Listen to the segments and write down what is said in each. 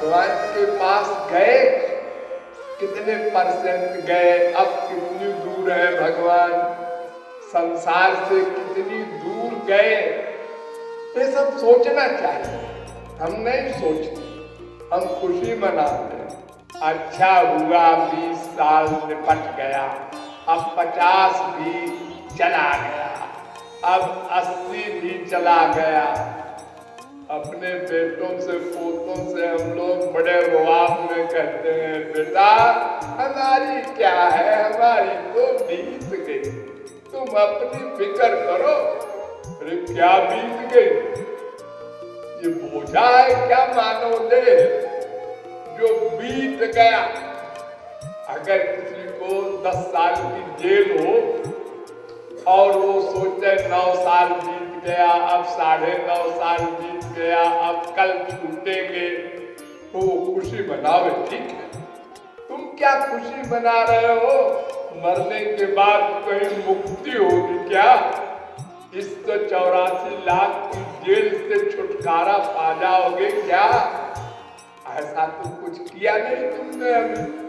भगवान के पास गए, कितने परसेंट गए, अब कितनी दूर है भगवान, संसार से कितनी दूर गए, ये सब सोचना चाहिए। हम नहीं सोचते, हम खुशी मनाते हैं। अच्छा हुआ 20 साल निपट गया, अब 50 भी चला गया, अब 80 भी चला गया। अपने बेटों से पोतों से हम लोग बड़े रुआब में कहते हैं, बेटा हमारी क्या है, हमारी तो बीत गई, तुम अपनी फिक्र करो। अरे क्या बीत गई, ये बोझा है क्या मानव देह जो बीत गया। अगर किसी को 10 साल की जेल हो और वो सोचे 9 साल बीत गया, अब 9.5 साल बीत गया, अब कल छूटेंगे, तो खुशी मनावे, ठीक है। तुम क्या खुशी मना रहे हो, मरने के बाद कहीं मुक्ति होगी क्या? इस 84 लाख की जेल से छुटकारा पा जाओगे क्या? ऐसा तो कुछ किया नहीं तुमने अभी।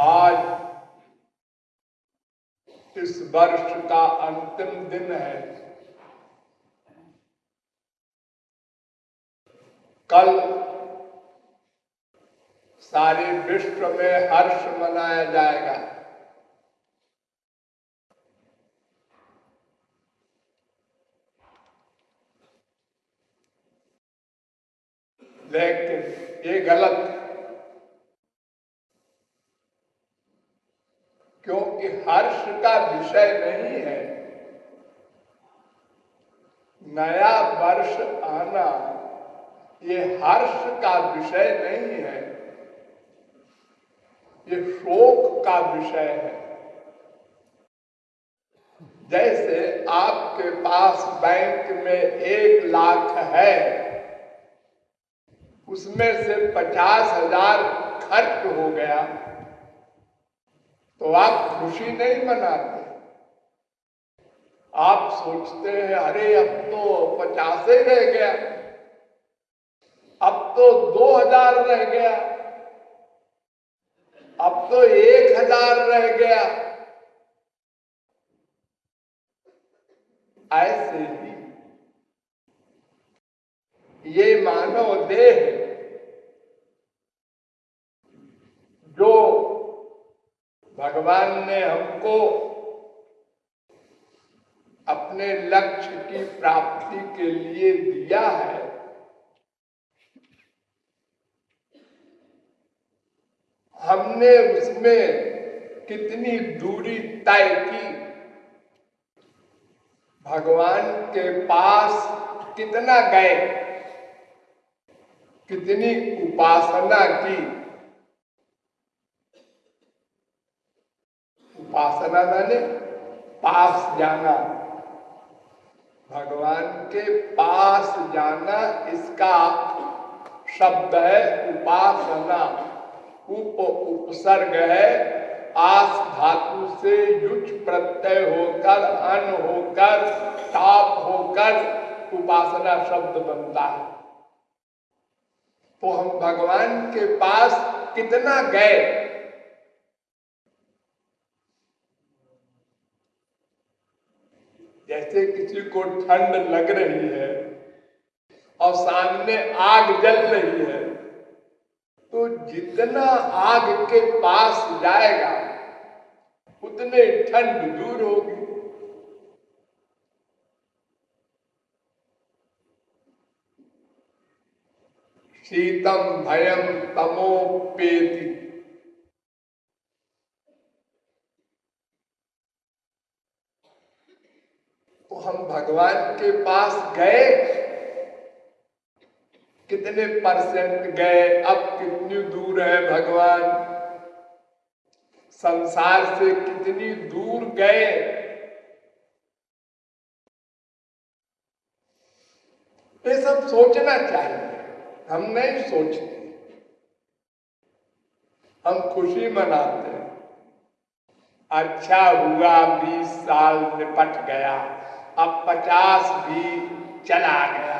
आज इस वर्ष का अंतिम दिन है। कल सारे विश्व में हर्ष मनाया जाएगा। लेकिन ये गलत, क्योंकि हर्ष का विषय नहीं है नया वर्ष आना, ये हर्ष का विषय नहीं है, ये शोक का विषय है। जैसे आपके पास बैंक में 1 लाख है, उसमें से 50,000 खर्च हो गया, तो आप खुशी नहीं मनाते। आप सोचते हैं अरे अब तो 50 ही रह गया, अब तो 2,000 रह गया, अब तो 1,000 रह गया। ऐसे ही ये मानव देह जो भगवान ने हमको अपने लक्ष्य की प्राप्ति के लिए दिया है, हमने उसमें कितनी दूरी तय की, भगवान के पास कितना गए, कितनी उपासना की। उपासना माने पास जाना, भगवान के पास जाना, इसका शब्द है उपासना। उपसर्ग है, आस धातु से युच प्रत्यय होकर अन होकर टाप होकर उपासना शब्द बनता है। तो हम भगवान के पास कितना गए, जैसे किसी को ठंड लग रही है और सामने आग जल रही है, तो जितना आग के पास जाएगा उतने ठंड दूर होगी। शीतम भयम तमोपेति, तो हम भगवान के पास गए, कितने परसेंट गए, अब कितनी दूर है भगवान, संसार से कितनी दूर गए, ये सब सोचना चाहिए। हम नहीं सोचते, हम खुशी मनाते हैं। अच्छा हुआ 20 साल निपट गया, अब 50 भी चला गया,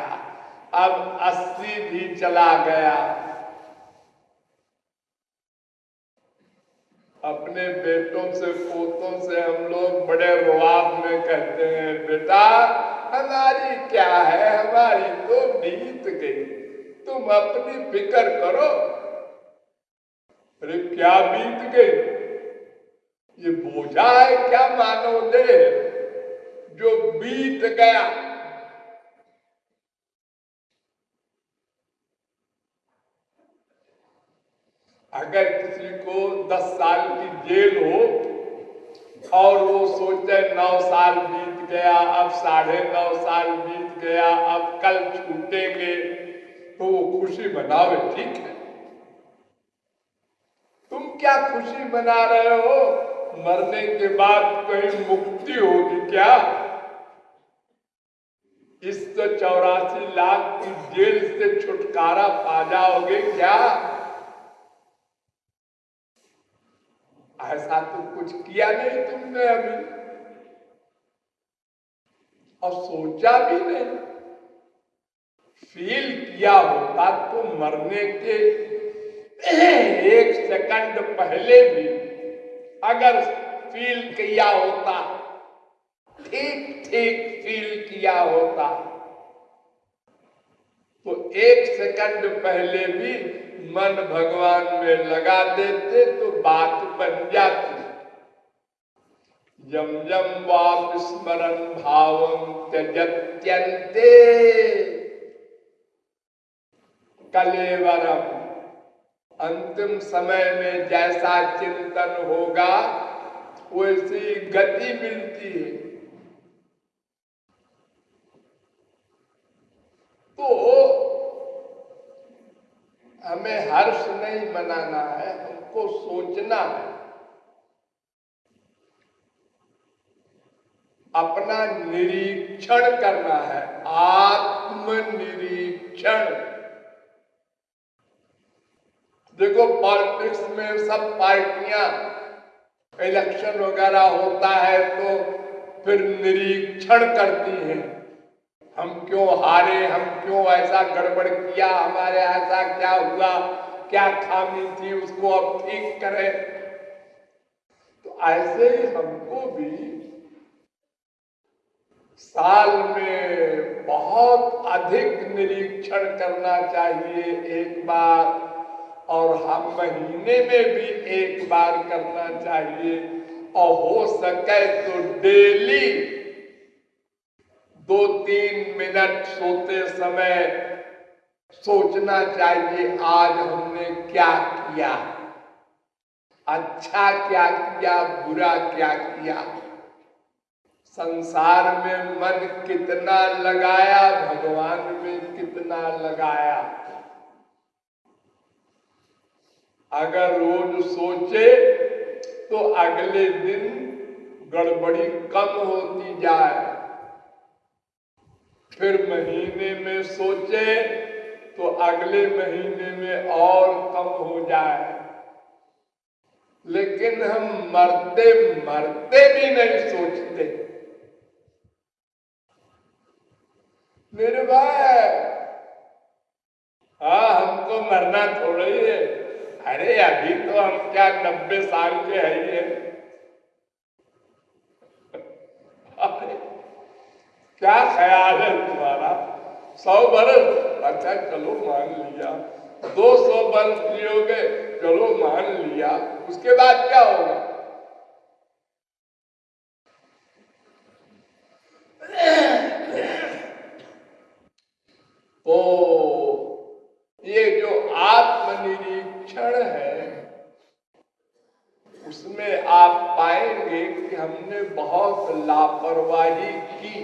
अब 80 भी चला गया। अपने बेटों से पोतों से हम लोग बड़े रुआब में कहते हैं, बेटा हमारी क्या है, हमारी तो बीत गई, तुम अपनी फिक्र करो। अरे क्या बीत गई? ये बोझा है क्या मानव देह जो बीत गया? अगर किसी को 10 साल की जेल हो और वो सोचे 9 साल बीत गया, अब 9.5 साल बीत गया, अब कल छूटेंगे, तो वो खुशी मनावे, ठीक है। तुम क्या खुशी मना रहे हो? मरने के बाद कहीं मुक्ति होगी क्या? इस 84 लाख की जेल से छुटकारा पा जाओगे क्या? ऐसा तो कुछ किया नहीं तुमने अभी, और सोचा भी नहीं। फील किया होता तो मरने के 1 सेकंड पहले भी अगर फील किया होता, ठीक ठीक फील किया होता, तो 1 सेकंड पहले भी मन भगवान में लगा देते तो बात बन जाती। यम यम वा स्मरण भावं त्यजत्यन्ते कलेवरम। अंतिम समय में जैसा चिंतन होगा वैसी गति मिलती है। तो हमें हर्ष नहीं मनाना है, हमको सोचना है, अपना निरीक्षण करना है, आत्मनिरीक्षण। देखो पॉलिटिक्स में सब पार्टियां इलेक्शन वगैरह होता है तो फिर निरीक्षण करती हैं, हम क्यों हारे, हम क्यों ऐसा गड़बड़ किया, हमारे ऐसा क्या हुआ, क्या खामी थी, उसको अब ठीक करें। तो ऐसे ही हमको भी साल में बहुत अधिक निरीक्षण करना चाहिए एक बार, और हम महीने में भी एक बार करना चाहिए, और हो सके तो डेली 2-3 मिनट सोते समय सोचना चाहिए आज हमने क्या किया, अच्छा क्या किया, बुरा क्या किया, संसार में मन कितना लगाया, भगवान में कितना लगाया। अगर रोज सोचे तो अगले दिन गड़बड़ी कम होती जाए, फिर महीने में सोचे तो अगले महीने में और कम हो जाए। लेकिन हम मरते मरते भी नहीं सोचते। निर्भय, हाँ हमको मरना थोड़ा ही है। अरे अभी तो हम क्या 90 साल के है। क्या ख्याल है तुम्हारा? 100 बरस? अच्छा चलो मान लिया, 200 बरस जियोगे, चलो मान लिया, उसके बाद क्या होगा? तो ये जो आत्मनिरीक्षण है उसमें आप पाएंगे कि हमने बहुत लापरवाही की,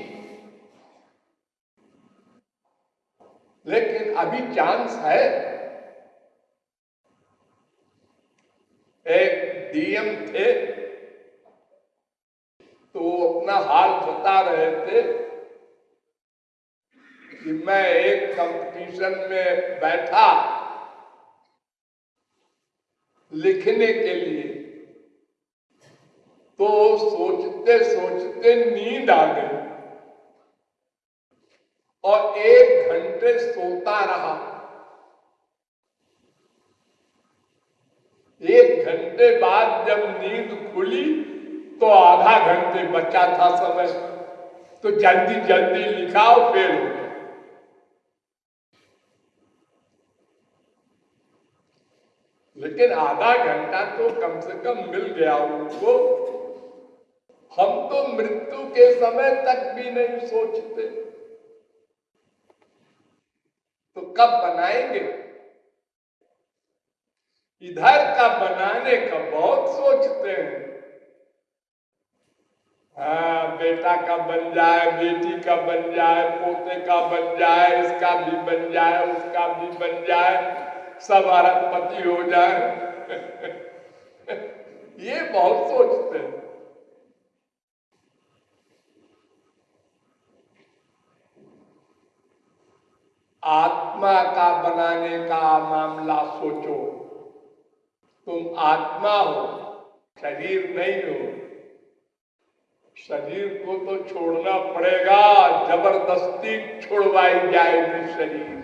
लेकिन अभी चांस है। एक डीएम थे तो वो अपना हाल बता रहे थे कि मैं एक कंपटीशन में बैठा लिखने के लिए, तो सोचते सोचते नींद आ गई और 1 घंटे सोता रहा। 1 घंटे बाद जब नींद खुली तो आधा घंटे बचा था समय, तो जल्दी जल्दी लिखा और फेल हो गया। लेकिन आधा घंटा तो कम से कम मिल गया उनको। हम तो मृत्यु के समय तक भी नहीं सोचते, तो कब बनाएंगे? इधर का बनाने का बहुत सोचते हैं। हाँ, बेटा का बन जाए, बेटी का बन जाए, पोते का बन जाए, इसका भी बन जाए, उसका भी बन जाए, सब अरबपति हो जाए। ये बहुत सोचते हैं। आत्मा का बनाने का मामला सोचो। तुम आत्मा हो, शरीर नहीं हो। शरीर को तो छोड़ना पड़ेगा, जबरदस्ती छुड़वाई जाएगी शरीर।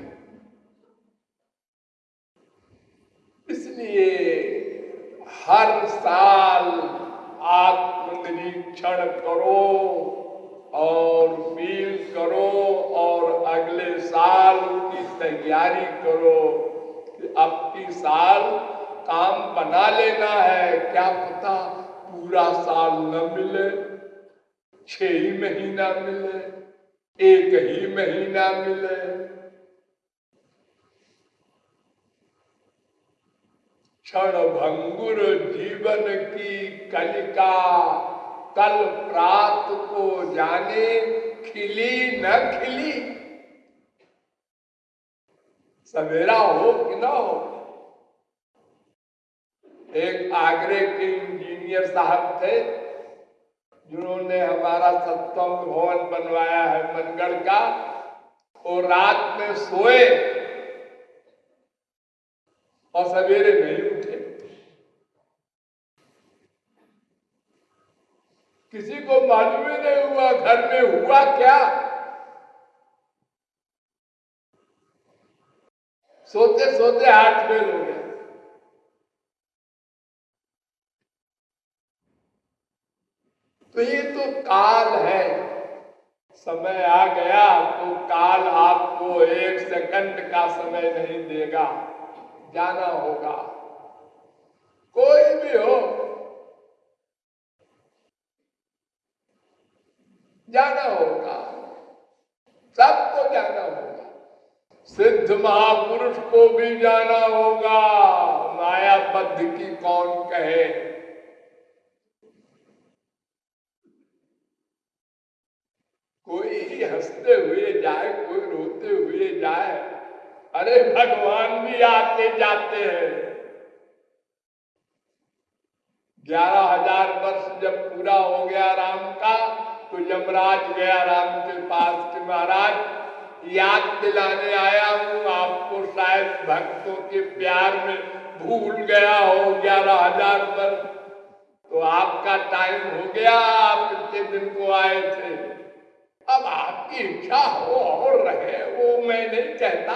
इसलिए हर साल आत्मनिरीक्षण करो और फील करो और अगले साल की तैयारी करो कि अब की साल काम बना लेना है। क्या पता पूरा साल न मिले, 6 ही महीना मिले, 1 ही महीना मिले। क्षण भंगुर जीवन की कलिका, कल प्रात को जाने खिली न खिली। सवेरा हो कि ना हो। एक आगरे के इंजीनियर साहब थे जिन्होंने हमारा सत्संग भवन बनवाया है मनगढ़ का। और रात में सोए और सवेरे नहीं उठे। किसी को मालूम ही नहीं हुआ घर में हुआ क्या। सोते सोते हाथ फेल हो गया। तो ये तो काल है। समय आ गया तो काल आपको 1 सेकंड का समय नहीं देगा, जाना होगा। कोई भी हो, जाना होगा, सबको जाना होगा। सिद्ध महापुरुष को भी जाना होगा, मायाबद्ध की कौन कहे। कोई हंसते हुए जाए, कोई रोते हुए जाए। अरे भगवान भी आते जाते हैं। 11,000 वर्ष जब पूरा हो गया राम का, तो यमराज गया राम के पास कि महाराज याद दिलाने आया हूं आपको, शायद भक्तों के प्यार में भूल गया हो 11,000 वर्ष। तो आपका टाइम हो गया, आप कितने दिन को आए थे। अब आपकी इच्छा हो और रहे, वो मैं नहीं कहता।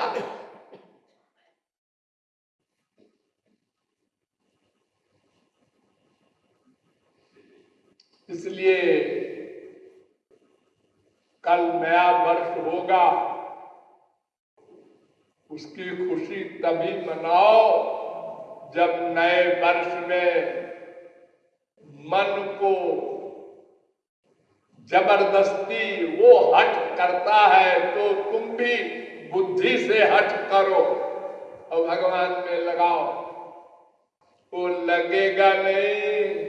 इसलिए कल नया वर्ष होगा, उसकी खुशी तभी मनाओ जब नए वर्ष में मन को जबरदस्ती वो हट करता है तो तुम भी बुद्धि से हट करो और भगवान में लगाओ। वो लगेगा नहीं,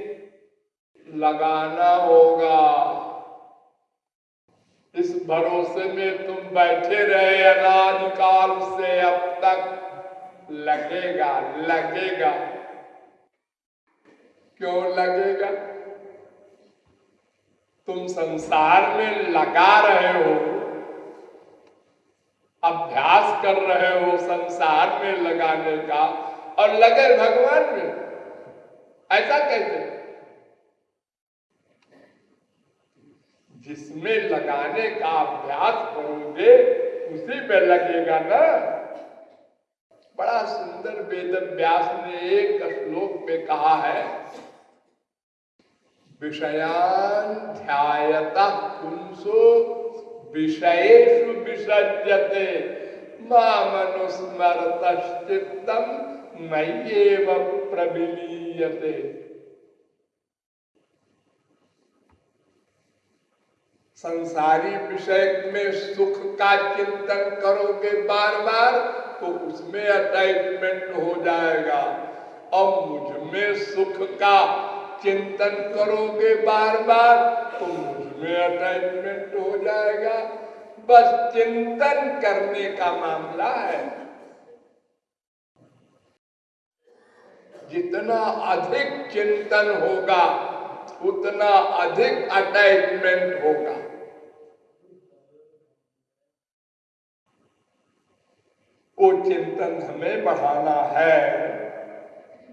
लगाना होगा। इस भरोसे में तुम बैठे रहे अनादिकाल से अब तक, लगेगा लगेगा। क्यों लगेगा? तुम संसार में लगा रहे हो, अभ्यास कर रहे हो संसार में लगाने का, और लगे भगवान में, ऐसा कैसे? जिसमें लगाने का अभ्यास करोगे उसी में लगेगा ना। बड़ा सुंदर वेद व्यास ने एक श्लोक में कहा है, विषयान ध्यायतः पुंसो विषयेषु विसज्जते मामनुस्मरतश्चित्तम मय्येव प्रविलीयते। संसारी विषय में सुख का चिंतन करोगे बार बार तो उसमें अटैचमेंट हो जाएगा, और मुझ में सुख का चिंतन करोगे बार बार तो मुझ में अटैचमेंट हो जाएगा। बस चिंतन करने का मामला है। जितना अधिक चिंतन होगा उतना अधिक अटैचमेंट होगा। वो चिंतन हमें बढ़ाना है,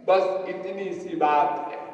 बस इतनी सी बात है।